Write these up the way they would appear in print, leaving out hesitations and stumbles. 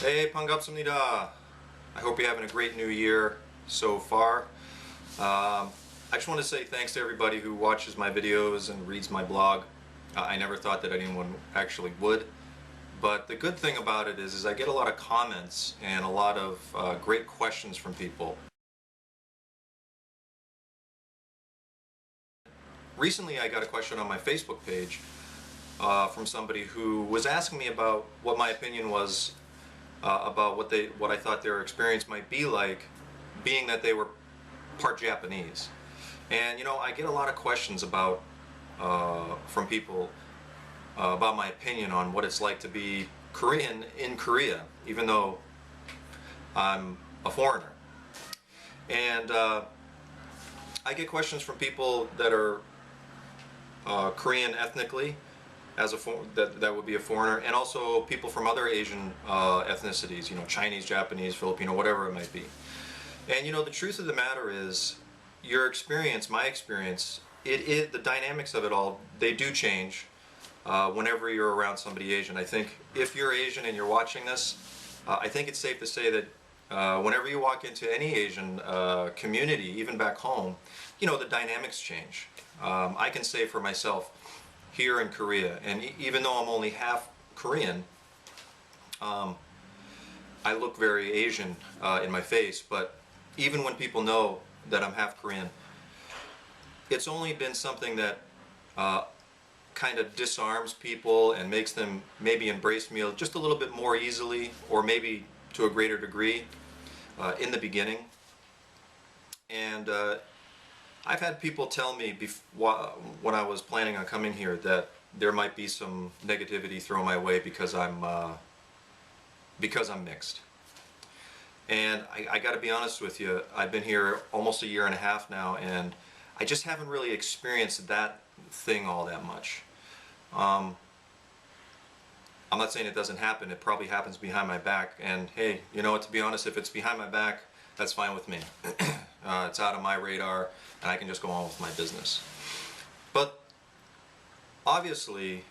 Hey, 반갑습니다. I hope you're having a great new year so far. I just want to say thanks to everybody who watches my videos and reads my blog. I never thought that anyone actually would. But the good thing about it is I get a lot of comments and a lot of great questions from people. Recently I got a question on my Facebook page from somebody who was asking me about what my opinion was about what I thought their experience might be like, being that they were part Japanese. And you know, I get a lot of questions about from people about my opinion on what it's like to be Korean in Korea, even though I'm a foreigner. And I get questions from people that are Korean ethnically, as that would be a foreigner, and also people from other Asian ethnicities, you know, Chinese, Japanese, Filipino, whatever it might be. And you know, the truth of the matter is, your experience, my experience, the dynamics of it all, they do change whenever you're around somebody Asian. I think if you're Asian and you're watching this, I think it's safe to say that whenever you walk into any Asian community, even back home, you know, the dynamics change. I can say for myself, here in Korea, and even though I'm only half Korean, I look very Asian in my face, but even when people know that I'm half Korean, it's only been something that kind of disarms people and makes them maybe embrace me just a little bit more easily, or maybe to a greater degree in the beginning. And I've had people tell me when I was planning on coming here that there might be some negativity thrown my way because I'm mixed. And I got to be honest with you, I've been here almost a year and a half now, and I just haven't really experienced that thing all that much. I'm not saying it doesn't happen, it probably happens behind my back, and hey, you know what, to be honest, if it's behind my back, that's fine with me. It's out of my radar, and I can just go on with my business. But obviously,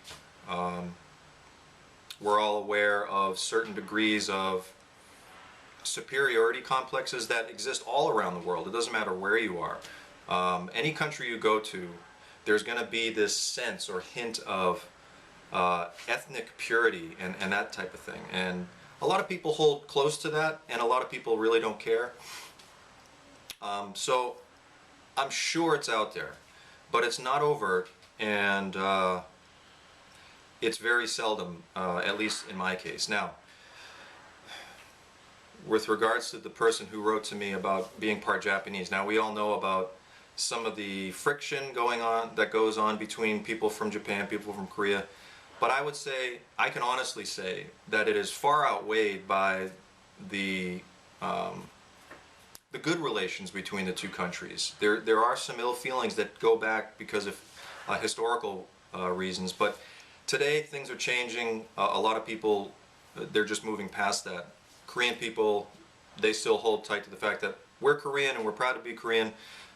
we're all aware of certain degrees of superiority complexes that exist all around the world. It doesn't matter where you are. Any country you go to, there's going to be this sense or hint of ethnic purity and that type of thing. And a lot of people hold close to that, and a lot of people really don't care. So I'm sure it's out there, but it's not overt, and it's very seldom, at least in my case. Now, with regards to the person who wrote to me about being part Japanese, now we all know about some of the friction that goes on between people from Japan, people from Korea, but I would say, I can honestly say that it is far outweighed by the good relations between the two countries. There are some ill feelings that go back because of historical reasons, but today things are changing. A lot of people, they're just moving past that. Korean people, they still hold tight to the fact that we're Korean and we're proud to be Korean,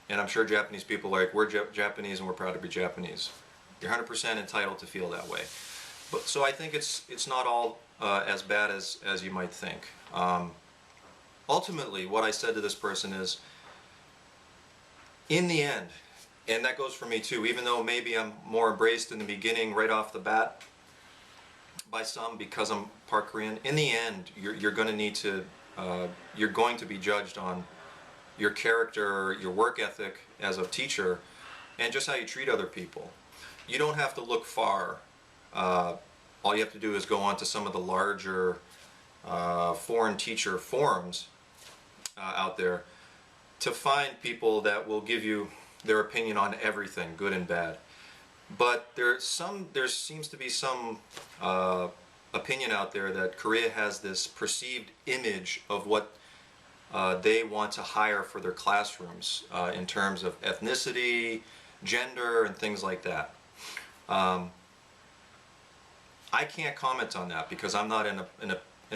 and I'm sure Japanese people are like, we're Japanese and we're proud to be Japanese. You're 100% entitled to feel that way. But so I think it's not all as bad as you might think. Ultimately, what I said to this person is, in the end, and that goes for me too, even though maybe I'm more embraced in the beginning right off the bat by some because I'm part Korean, in the end, you're going to need to, you're going to be judged on your character, your work ethic as a teacher, and just how you treat other people. You don't have to look far. All you have to do is go on to some of the larger foreign teacher forums out there to find people that will give you their opinion on everything, good and bad. But there seems to be some opinion out there that Korea has this perceived image of what they want to hire for their classrooms in terms of ethnicity, gender, and things like that. I can't comment on that because I'm not in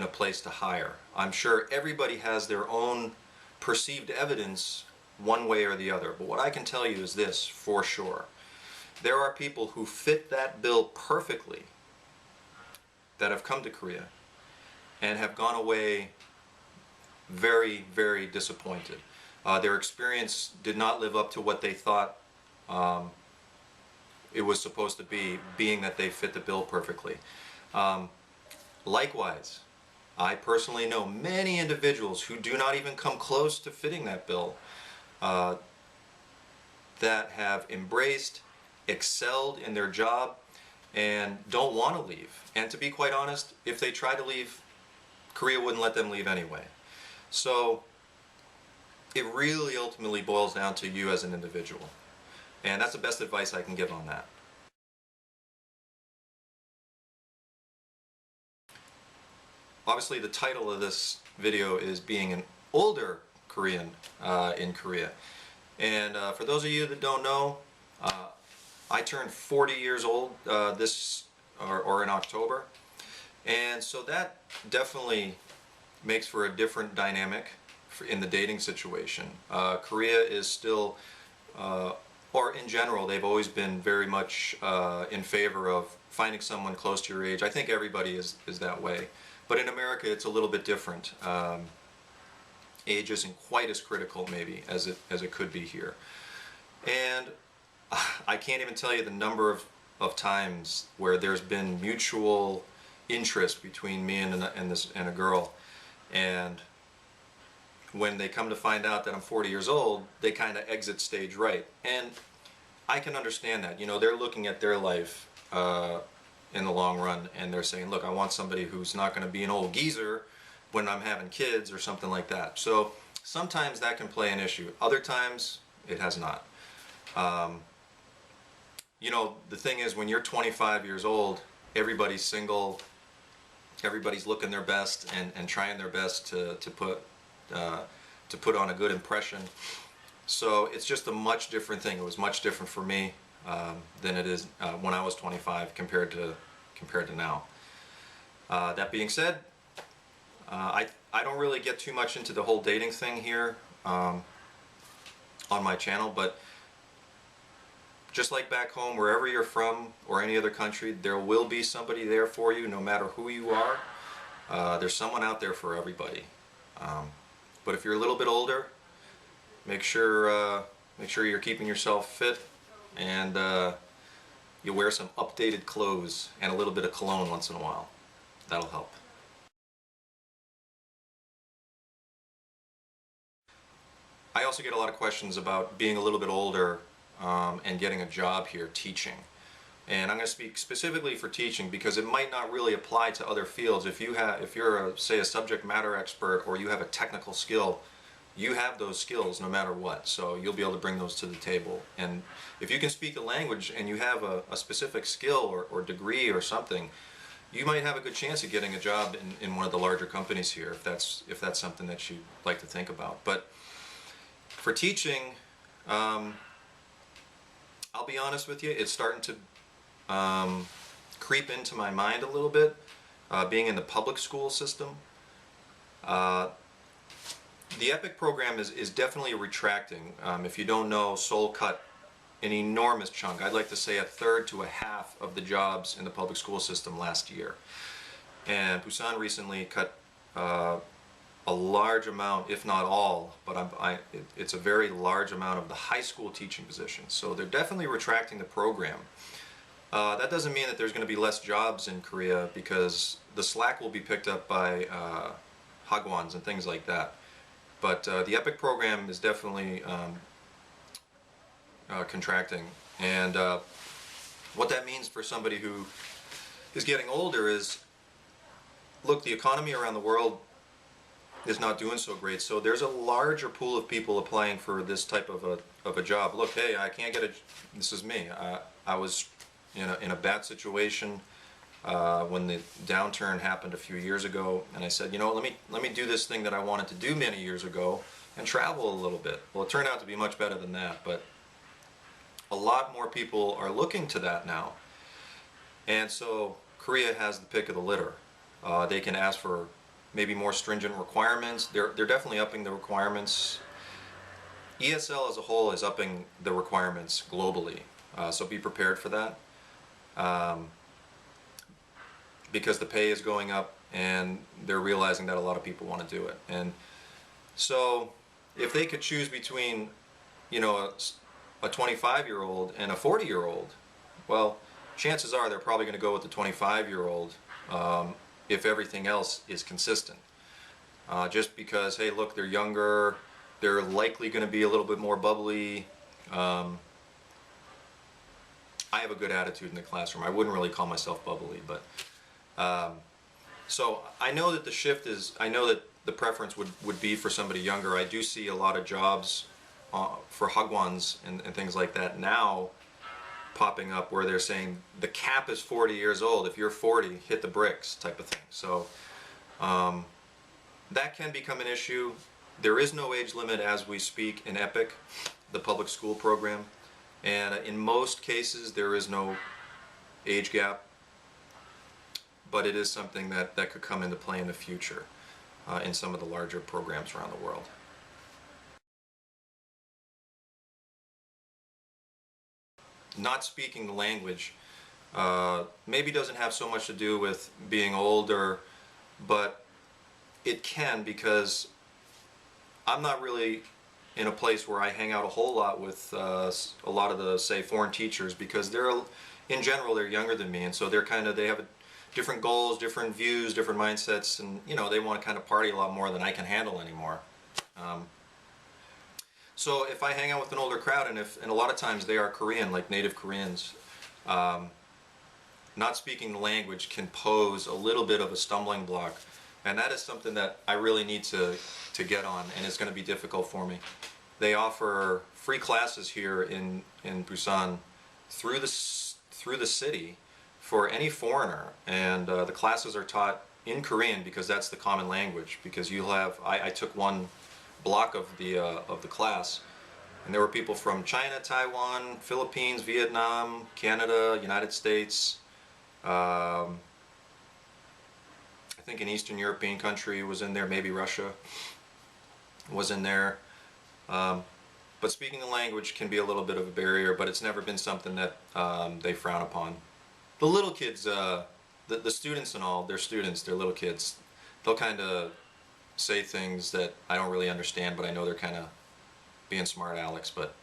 a place to hire. I'm sure everybody has their own perceived evidence one way or the other. But what I can tell you is this for sure. There are people who fit that bill perfectly that have come to Korea, and have gone away very, very disappointed. Their experience did not live up to what they thought it was supposed to be, being that they fit the bill perfectly. Likewise, I personally know many individuals who do not even come close to fitting that bill, that have embraced, excelled in their job, and don't want to leave. And to be quite honest, if they try to leave, Korea wouldn't let them leave anyway. So it really ultimately boils down to you as an individual. And that's the best advice I can give on that. Obviously, the title of this video is being an older Korean in Korea. And for those of you that don't know, I turned 40 years old or in October. And so that definitely makes for a different dynamic in the dating situation. Korea is still, or in general, they've always been very much in favor of finding someone close to your age. I think everybody is that way. But in America, it's a little bit different. Age isn't quite as critical, maybe, as it could be here. And I can't even tell you the number of times where there's been mutual interest between me and a girl. And when they come to find out that I'm 40 years old, they kind of exit stage right. And I can understand that. You know, they're looking at their life in the long run, and they're saying, look, I want somebody who's not going to be an old geezer when I'm having kids or something like that. So sometimes that can play an issue. Other times it has not. You know, the thing is, when you're 25 years old, everybody's single, everybody's looking their best and trying their best to put on a good impression. So it's just a much different thing. It was much different for me than it is when I was 25 compared to now. That being said, I don't really get too much into the whole dating thing here on my channel, but just like back home, wherever you're from or any other country, there will be somebody there for you no matter who you are. There's someone out there for everybody. But if you're a little bit older, make sure you're keeping yourself fit, and you wear some updated clothes and a little bit of cologne once in a while. That'll help. I also get a lot of questions about being a little bit older and getting a job here teaching. And I'm going to speak specifically for teaching because it might not really apply to other fields. If you're say a subject matter expert, or you have a technical skill, you have those skills no matter what. So you'll be able to bring those to the table. And if you can speak the language and you have a specific skill or degree or something, you might have a good chance of getting a job in one of the larger companies here, if that's something that you'd like to think about. But for teaching, I'll be honest with you, it's starting to creep into my mind a little bit, being in the public school system. The EPIC program is definitely retracting. If you don't know, Seoul cut an enormous chunk, I'd like to say a third to a half of the jobs in the public school system last year. And Busan recently cut a large amount, if not all, but it's a very large amount of the high school teaching positions. So they're definitely retracting the program. That doesn't mean that there's going to be less jobs in Korea, because the slack will be picked up by hagwons and things like that. But the EPIC program is definitely contracting. And what that means for somebody who is getting older is, look, the economy around the world is not doing so great, so there's a larger pool of people applying for this type of a job. Look, hey, I can't get a, this is me, I was in a bad situation when the downturn happened a few years ago, and I said, you know, let me do this thing that I wanted to do many years ago and travel a little bit. Well, it turned out to be much better than that, but a lot more people are looking to that now. And so Korea has the pick of the litter. They can ask for maybe more stringent requirements. They're definitely upping the requirements. ESL as a whole is upping the requirements globally, so be prepared for that. Because the pay is going up, and they're realizing that a lot of people want to do it. And so if they could choose between, you know, a 25-year-old and a 40-year-old, well, chances are they're probably going to go with the 25-year-old if everything else is consistent. Just because, hey, look, they're younger, they're likely going to be a little bit more bubbly. I have a good attitude in the classroom. I wouldn't really call myself bubbly, but so I know that the shift is, I know that the preference would be for somebody younger. I do see a lot of jobs for hagwons and things like that now popping up where they're saying the cap is 40 years old. If you're 40, hit the bricks type of thing. So that can become an issue. There is no age limit as we speak in EPIC, the public school program. And in most cases, there is no age gap, but it is something that could come into play in the future in some of the larger programs around the world. Not speaking the language maybe doesn't have so much to do with being older, but it can, because I'm not really in a place where I hang out a whole lot with a lot of the, say, foreign teachers, because they're, in general, they're younger than me, and so they're kind of, they have different goals, different views, different mindsets, and you know, they want to kind of party a lot more than I can handle anymore. So if I hang out with an older crowd, and a lot of times they are Korean, like native Koreans, not speaking the language can pose a little bit of a stumbling block, and that is something that I really need to get on, and it's going to be difficult for me. They offer free classes here in Busan through the city for any foreigner, and the classes are taught in Korean because that's the common language. Because you'll have, I took one block of the class, and there were people from China, Taiwan, Philippines, Vietnam, Canada, United States. I think an Eastern European country was in there, maybe Russia was in there. But speaking the language can be a little bit of a barrier, but it's never been something that they frown upon. The little kids, the students and all, they're students, they're little kids. They'll kind of say things that I don't really understand, but I know they're kind of being smart Alex, but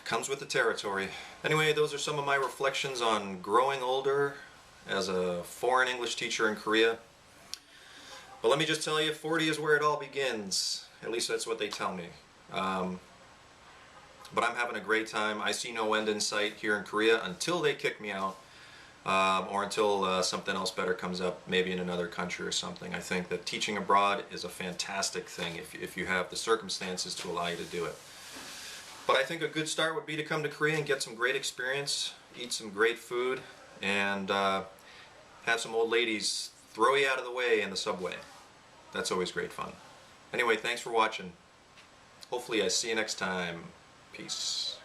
comes with the territory. Anyway, those are some of my reflections on growing older as a foreign English teacher in Korea. But let me just tell you, 40 is where it all begins. At least that's what they tell me. But I'm having a great time. I see no end in sight here in Korea until they kick me out, or until something else better comes up, maybe in another country or something. I think that teaching abroad is a fantastic thing if you have the circumstances to allow you to do it. But I think a good start would be to come to Korea and get some great experience, eat some great food, and have some old ladies throw you out of the way in the subway. That's always great fun. Anyway, thanks for watching. Hopefully I see you next time. Peace.